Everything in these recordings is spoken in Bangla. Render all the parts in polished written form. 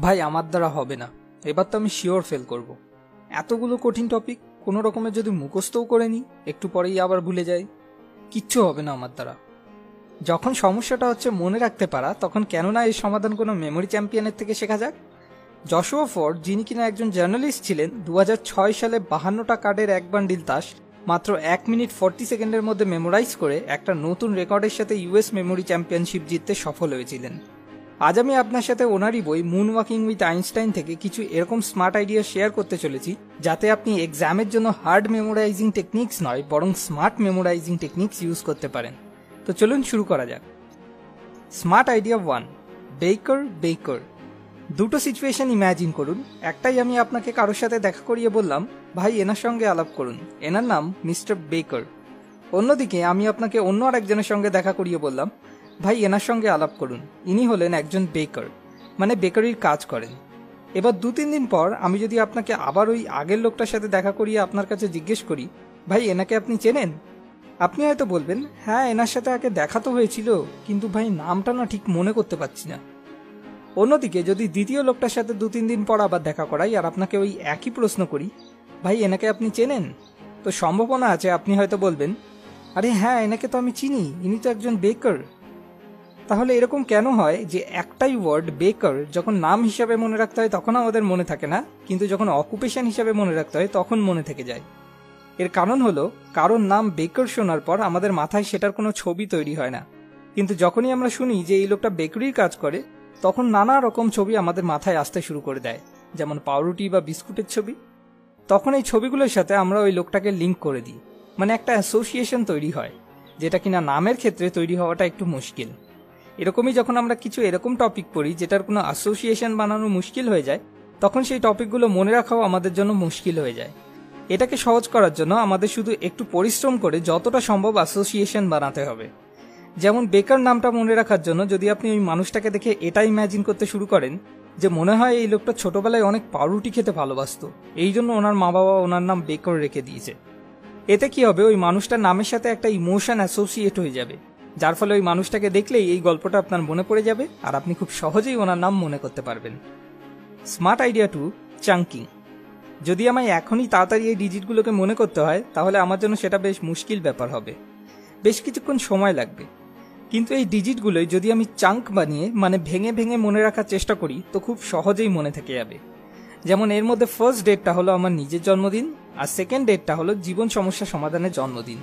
ভাই আমার দ্বারা হবে না, এবার তো আমি শিওর ফেল করব। এতগুলো কঠিন টপিক কোনো রকমের যদি মুখস্থও করে নিই, একটু পরেই আবার ভুলে যাই, কিচ্ছু হবে না আমার দ্বারা। যখন সমস্যাটা হচ্ছে মনে রাখতে পারা, তখন কেন না এর সমাধান কোনো মেমোরি চ্যাম্পিয়নের থেকে শেখা যাক। জশুয়া ফোর্ড, যিনি কিনা একজন জার্নালিস্ট ছিলেন, 2006 সালে 52টা কার্ডের এক বান্ডিল তাস মাত্র 1 মিনিট 40 সেকেন্ডের মধ্যে মেমোরাইজ করে একটা নতুন রেকর্ডের সাথে ইউএস মেমোরি চ্যাম্পিয়নশিপ জিততে সফল হয়েছিলেন। আজ আমি আপনার সাথে ওনারই বই মুন ওয়াকিং উইথ আইনস্টাইন থেকে কিছু এরকম স্মার্ট আইডিয়া শেয়ার করতে চলেছি, যাতে আপনি এক্সামের জন্য হার্ড মেমোরাইজিং টেকনিক্স নয়, বরং স্মার্ট মেমোরাইজিং টেকনিক্স ইউজ করতে পারেন। তো চলুন শুরু করা যাক। স্মার্ট আইডিয়া 1, বেকার বেকার। দুটো সিচুয়েশন ইম্যাজিন করুন। একটাই আমি আপনাকে কারোর সাথে দেখা করিয়ে বললাম, ভাই এনার সঙ্গে আলাপ করুন, এনার নাম মিস্টার বেকার। অন্যদিকে আমি আপনাকে অন্য আরেকজনের সঙ্গে দেখা করিয়ে বললাম, ভাই এনার সঙ্গে আলাপ করুন, ইনি হলেন একজন বেকার, মানে বেকারির কাজ করেন। এবার 2-3 দিন পর আমি যদি আপনাকে আবার ওই আগের লোকটার সাথে দেখা করিয়ে আপনার কাছে জিজ্ঞেস করি, ভাই এনাকে আপনি চেনেন? আপনি হয়তো বলবেন, হ্যাঁ এনার সাথে আগে দেখা তো হয়েছিল, কিন্তু ভাই নামটা না ঠিক মনে করতে পারছি না। অন্যদিকে যদি দ্বিতীয় লোকটার সাথে 2-3 দিন পর আবার দেখা করাই আর আপনাকে ওই একই প্রশ্ন করি, ভাই এনাকে আপনি চেনেন? তো সম্ভাবনা আছে আপনি হয়তো বলবেন, আরে হ্যাঁ এনাকে তো আমি চিনি, ইনি তো একজন বেকার। তাহলে এরকম কেন হয় যে একটাই ওয়ার্ড বেকার যখন নাম হিসাবে মনে রাখতে হয় তখন আমাদের মনে থাকে না, কিন্তু যখন অকুপেশন হিসাবে মনে রাখতে হয় তখন মনে থেকে যায়? এর কারণ হলো, কারোর নাম বেকার শোনার পর আমাদের মাথায় সেটার কোনো ছবি তৈরি হয় না, কিন্তু যখনই আমরা শুনি যে এই লোকটা বেকারির কাজ করে, তখন নানা রকম ছবি আমাদের মাথায় আসতে শুরু করে দেয়, যেমন পাউরুটি বা বিস্কুটের ছবি। তখন এই ছবিগুলোর সাথে আমরা ওই লোকটাকে লিঙ্ক করে দিই, মানে একটা অ্যাসোসিয়েশন তৈরি হয়, যেটা কিনা নামের ক্ষেত্রে তৈরি হওয়াটা একটু মুশকিল। এরকমই যখন আমরা কিছু এরকম টপিক পড়ি যেটার কোনো অ্যাসোসিয়েশন বানানো মুশকিল হয়ে যায়, তখন সেই টপিকগুলো মনে রাখাও আমাদের জন্য মুশকিল হয়ে যায়। এটাকে সহজ করার জন্য আমাদের শুধু একটু পরিশ্রম করে যতটা সম্ভব অ্যাসোসিয়েশন বানাতে হবে। যেমন বেকার নামটা মনে রাখার জন্য যদি আপনি ওই মানুষটাকে দেখে এটা ইম্যাজিন করতে শুরু করেন যে মনে হয় এই লোকটা ছোটবেলায় অনেক পাউরুটি খেতে ভালোবাসতো, এই জন্য ওনার মা বাবা ওনার নাম বেকার রেখে দিয়েছে। এতে কি হবে, ওই মানুষটার নামের সাথে একটা ইমোশন অ্যাসোসিয়েট হয়ে যাবে, যার ফলে ওই মানুষটাকে দেখলেই এই গল্পটা আপনার মনে পড়ে যাবে আর আপনি খুব সহজেই ওনার নাম মনে করতে পারবেন। Smart idea 2, chunking. যদি আমায় এখনই তাড়াতাড়ি এই ডিজিটগুলোকে মনে করতে হয়, তাহলে আমার জন্য সেটা বেশ মুশকিল ব্যাপার হবে, বেশ কিছুক্ষণ সময় লাগবে। কিন্তু এই ডিজিটগুলোই যদি আমি চাঙ্ক বানিয়ে, মানে ভেঙে ভেঙে মনে রাখার চেষ্টা করি, তো খুব সহজেই মনে থেকে যাবে। যেমন এর মধ্যে ফার্স্ট ডেটটা হলো আমার নিজের জন্মদিন, আর সেকেন্ড ডেটটা হলো জীবন সমস্যা সমাধানের জন্মদিন।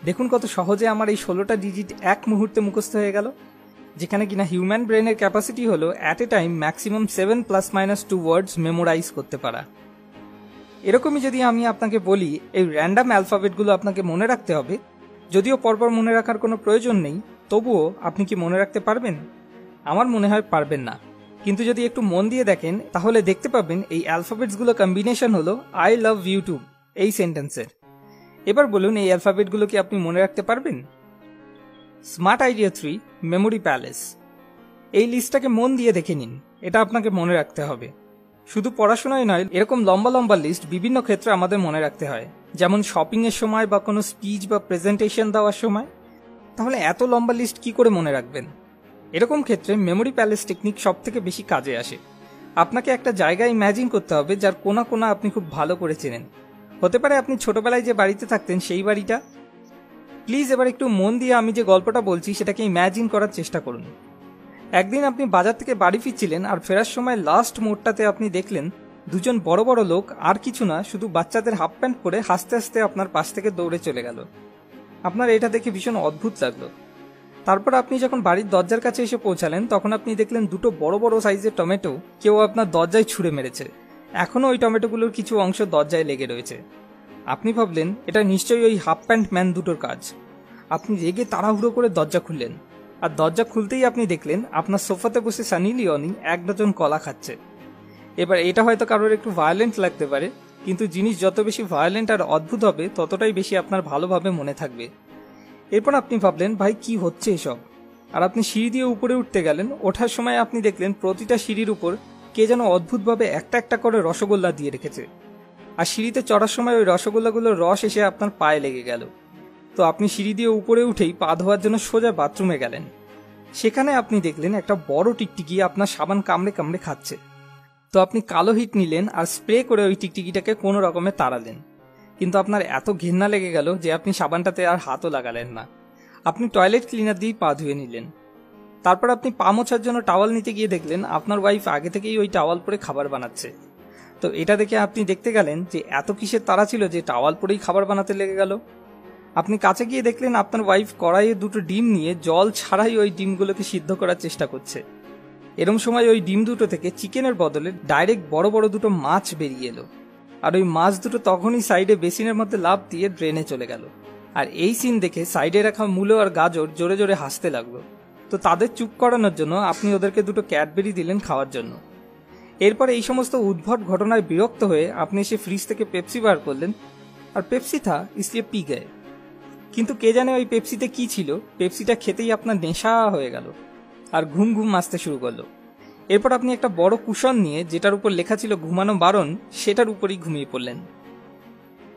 দেখুন কত সহজে আমার এই 16টা ডিজিট এক মুহূর্তে মুখস্থ হয়ে গেল, যেখানে কিনা হিউম্যান ব্রেনের ক্যাপাসিটি হলো at a time maximum 7 ± 2 words memorise করতে পারা। এরকমই যদি আমি আপনাকে বলি এই র্যান্ডাম অ্যালফাবেটগুলো আপনাকে মনে রাখতে হবে, যদিও পরপর মনে রাখার কোনো প্রয়োজন নেই, তবুও আপনি কি মনে রাখতে পারবেন? আমার মনে হয় পারবেন না, কিন্তু যদি একটু মন দিয়ে দেখেন তাহলে দেখতে পাবেন এই অ্যালফাবেটসগুলো কম্বিনেশন হলো আই লাভ ইউটিউব এই সেন্টেন্সের। এবার বলুন এই অ্যালফাবেটগুলো কি আপনি মনে রাখতে পারবেন? Smart idea 3, memory palace. এই লিস্টটাকে মন দিয়ে দেখে নিন, এটা আপনাকে মনে রাখতে হবে। শুধু পড়াশোনায় নয়, এরকম লম্বা লম্বা লিস্ট বিভিন্ন ক্ষেত্রে আমাদের মনে রাখতে হয়, যেমন শপিংয়ের সময় বা কোনো স্পিচ বা প্রেজেন্টেশন দেওয়ার সময়। তাহলে এত লম্বা লিস্ট কি করে মনে রাখবেন? এরকম ক্ষেত্রে মেমোরি প্যালেস টেকনিক সব থেকে বেশি কাজে আসে। আপনাকে একটা জায়গা ইম্যাজিন করতে হবে যার কোনা কোনা আপনি খুব ভালো করে চেনেন। হতে পারে আপনি ছোটবেলায় যে বাড়িতে থাকতেন সেই বাড়িটা। প্লিজ এবার একটু মন দিয়ে আমি যে গল্পটা বলছি সেটাকে ইম্যাজিন করার চেষ্টা করুন। একদিন আপনি বাজার থেকে বাড়ি ফিরছিলেন, আর ফেরার সময় লাস্ট মোড়টাতে আপনি দেখলেন দুজন বড় বড় লোক, আর কিছু না, শুধু বাচ্চাদের হাফ প্যান্ট পরে হাসতে হাসতে আপনার পাশ থেকে দৌড়ে চলে গেল। আপনার এটা দেখে ভীষণ অদ্ভুত লাগলো। তারপর আপনি যখন বাড়ির দরজার কাছে এসে পৌঁছালেন, তখন আপনি দেখলেন দুটো বড় বড় সাইজের টমেটো কেউ আপনার দরজায় ছুঁড়ে মেরেছে। এখনও ওই টমেটোগুলোর কিছু অংশ দরজায় লেগে রয়েছে। আপনি ভাবলেন এটা নিশ্চয়ই ওই হাফ প্যান্ট ম্যান দুটোর কাজ। আপনি রেগে তাড়াহুড়ো করে দরজা খুললেন, আর দরজা খুলতেই আপনি দেখলেন আপনার সোফাতে বসে সানি লিওনি 1 ডজন কলা খাচ্ছে। এবার এটা হয়তো কারোর একটু ভায়োলেন্ট লাগতে পারে, কিন্তু জিনিস যত বেশি ভায়োলেন্ট আর অদ্ভুত হবে ততটাই বেশি আপনার ভালোভাবে মনে থাকবে। এরপর আপনি ভাবলেন ভাই কি হচ্ছে এসব, আর আপনি সিঁড়ি দিয়ে উপরে উঠতে গেলেন। ওঠার সময় আপনি দেখলেন প্রতিটা সিঁড়ির উপর কে যেন অদ্ভুতভাবে একটা একটা করে রসগোল্লা দিয়ে রেখেছে, আর সিঁড়িতে চড়ার সময় ওই রসগোল্লাগুলোর রস এসে আপনার পায়ে লেগে গেল। তো আপনি সিঁড়ি দিয়ে উপরে উঠেই পা ধোয়ার জন্য সোজা বাথরুমে গেলেন। সেখানে আপনি দেখলেন একটা বড় টিকটিকি আপনার সাবান কামড়ে কামড়ে খাচ্ছে। তো আপনি কালো হিট নিলেন আর স্প্রে করে ওই টিকটিকিটাকে কোনো রকমে তাড়ালেন, কিন্তু আপনার এত ঘেন্না লেগে গেল যে আপনি সাবানটাতে আর হাতও লাগালেন না। আপনি টয়লেট ক্লিনার দিয়েই পা ধুয়ে নিলেন। তারপর আপনি পা মোছার জন্য টাওয়াল নিতে গিয়ে দেখলেন আপনার ওয়াইফ আগে থেকেই ওই টাওয়াল পরে খাবার বানাচ্ছে। তো এটা দেখে আপনি দেখতে গেলেন যে এত কিসের তাড়া ছিল যে টাওয়াল পরেই খাবার বানাতে লেগে গেল। আপনি কাছে গিয়ে দেখলেন আপনার ওয়াইফ কড়াইয়ে 2টো ডিম নিয়ে জল ছাড়াই ওই ডিমগুলোকে সিদ্ধ করার চেষ্টা করছে। এরম সময় ওই ডিম দুটো থেকে চিকেনের বদলে ডাইরেক্ট বড় বড় 2টো মাছ বেরিয়ে এলো, আর ওই মাছ দুটো তখনই সাইডে বেসিনের মধ্যে লাফ দিয়ে ড্রেনে চলে গেল। আর এই সিন দেখে সাইডে রাখা মূলো আর গাজর জোরে জোরে হাসতে লাগলো। তো তাদের চুপ করানোর জন্য আপনি ওদেরকে 2টো ক্যাডবেরি দিলেন খাওয়ার জন্য। এরপর এই সমস্ত উদ্ভট ঘটনায় বিরক্ত হয়ে আপনি এসে ফ্রিজ থেকে পেপসি বার করলেন, আর পেপসি থা ইসলিয়ে পি গায়ে। কিন্তু কে জানে ওই পেপসিতে কি ছিল, পেপসিটা খেতেই আপনার নেশা হয়ে গেল আর ঘুম ঘুম আসতে শুরু করলো। এরপর আপনি একটা বড় কুশন নিয়ে, যেটার উপর লেখা ছিল ঘুমানো বারণ, সেটার উপরই ঘুমিয়ে পড়লেন।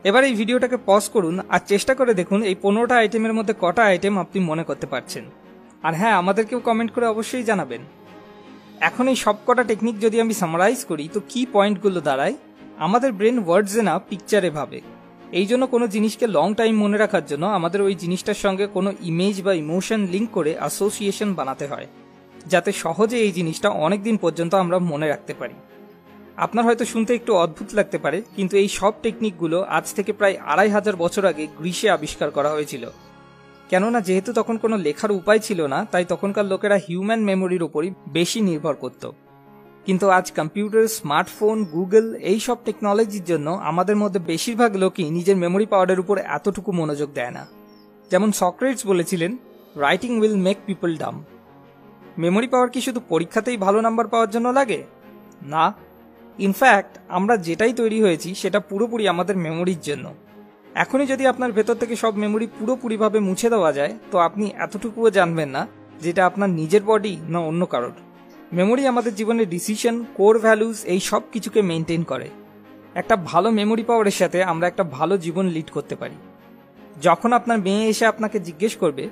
এবার এই ভিডিওটাকে পজ করুন আর চেষ্টা করে দেখুন এই 15টা আইটেমের মধ্যে কটা আইটেম আপনি মনে করতে পারছেন। আর হ্যাঁ, আমাদেরকেও কমেন্ট করে অবশ্যই জানাবেন। এখন এই সব কটা টেকনিক যদি আমি সামারাইজ করি তো কি পয়েন্টগুলো দাঁড়ায়? আমাদের ব্রেন ওয়ার্ডসে না পিকচারে ভাবে। এই জন্য কোনো জিনিসকে লং টাইম মনে রাখার জন্য আমাদের ওই জিনিসটার সঙ্গে কোনো ইমেজ বা ইমোশন লিঙ্ক করে অ্যাসোসিয়েশন বানাতে হয়, যাতে সহজে এই জিনিসটা অনেক দিন পর্যন্ত আমরা মনে রাখতে পারি। আপনার হয়তো শুনতে একটু অদ্ভুত লাগতে পারে, কিন্তু এই সব টেকনিকগুলো আজ থেকে প্রায় 2500 বছর আগে গ্রিসে আবিষ্কার করা হয়েছিল। কেননা যেহেতু তখন কোনো লেখার উপায় ছিল না, তাই তখনকার লোকেরা হিউম্যান মেমোরির উপরই বেশি নির্ভর করত। কিন্তু আজ কম্পিউটার, স্মার্টফোন, গুগল এই সব টেকনোলজির জন্য আমাদের মধ্যে বেশিরভাগ লোকই নিজের মেমোরি পাওয়ারের উপর এতটুকু মনোযোগ দেয় না। যেমন সক্রেটিস বলেছিলেন, writing will make people Dam. Memory পাওয়ার কি শুধু পরীক্ষাতেই ভালো নাম্বার পাওয়ার জন্য লাগে? না, ইনফ্যাক্ট আমরা যেটাই তৈরি হয়েছি সেটা পুরোপুরি আমাদের মেমোরির জন্য। এখনই যদি আপনার ভেতর থেকে সব মেমোরি পুরোপুরিভাবে মুছে দেওয়া যায় তো আপনি এতটুকুও জানবেন না যেটা আপনার নিজের বডি না অন্য কারোর। মেমোরি আমাদের জীবনের ডিসিশন, কোর ভ্যালুজ এই সব কিছুকে মেনটেন করে। একটা ভালো মেমোরি পাওয়ারের সাথে আমরা একটা ভালো জীবন লিড করতে পারি। যখন আপনার মেয়ে এসে আপনাকে জিজ্ঞেস করবে,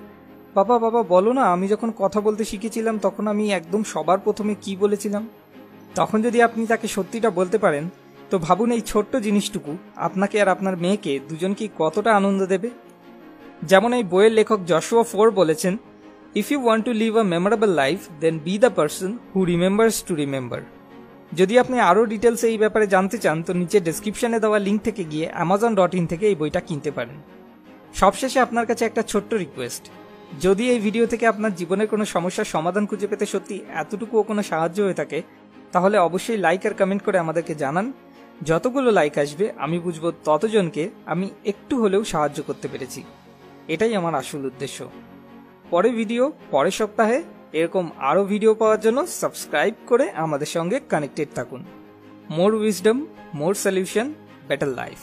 বাবা বাবা বলো না, আমি যখন কথা বলতে শিখেছিলাম তখন আমি একদম সবার প্রথমে কি বলেছিলাম, তখন যদি আপনি তাকে সত্যিটা বলতে পারেন তো ভাবুন এই ছোট্ট জিনিসটুকু আপনাকে আর আপনার মেয়েকে দুজনকেই কতটা আনন্দ দেবে। যেমন এই বইয়ের লেখক জশুয়া ফোর বলেছেন, if you want to live a memorable life then be the person who remembers to remember. যদি আপনি আরও ডিটেলসে এই ব্যাপারে জানতে চান তো নিচে ডেসক্রিপশনে দেওয়া লিঙ্ক থেকে গিয়ে amazon.in থেকে এই বইটা কিনতে পারেন। সবশেষে আপনার কাছে একটা ছোট্ট রিকোয়েস্ট, যদি এই ভিডিও থেকে আপনার জীবনের কোনো সমস্যার সমাধান খুঁজে পেতে সত্যি এতটুকুও কোনো সাহায্য হয়ে থাকে তাহলে অবশ্যই লাইক আর কমেন্ট করে আমাদেরকে জানান। যতগুলো লাইক আসবে আমি বুঝবো ততজনকে আমি একটু হলেও সাহায্য করতে পেরেছি। এটাই আমার আসল উদ্দেশ্য। পরের ভিডিও পরের সপ্তাহে এরকম আরও ভিডিও পাওয়ার জন্য সাবস্ক্রাইব করে আমাদের সঙ্গে কানেক্টেড থাকুন। মোর উইজডম, মোর সলিউশন, বেটার লাইফ।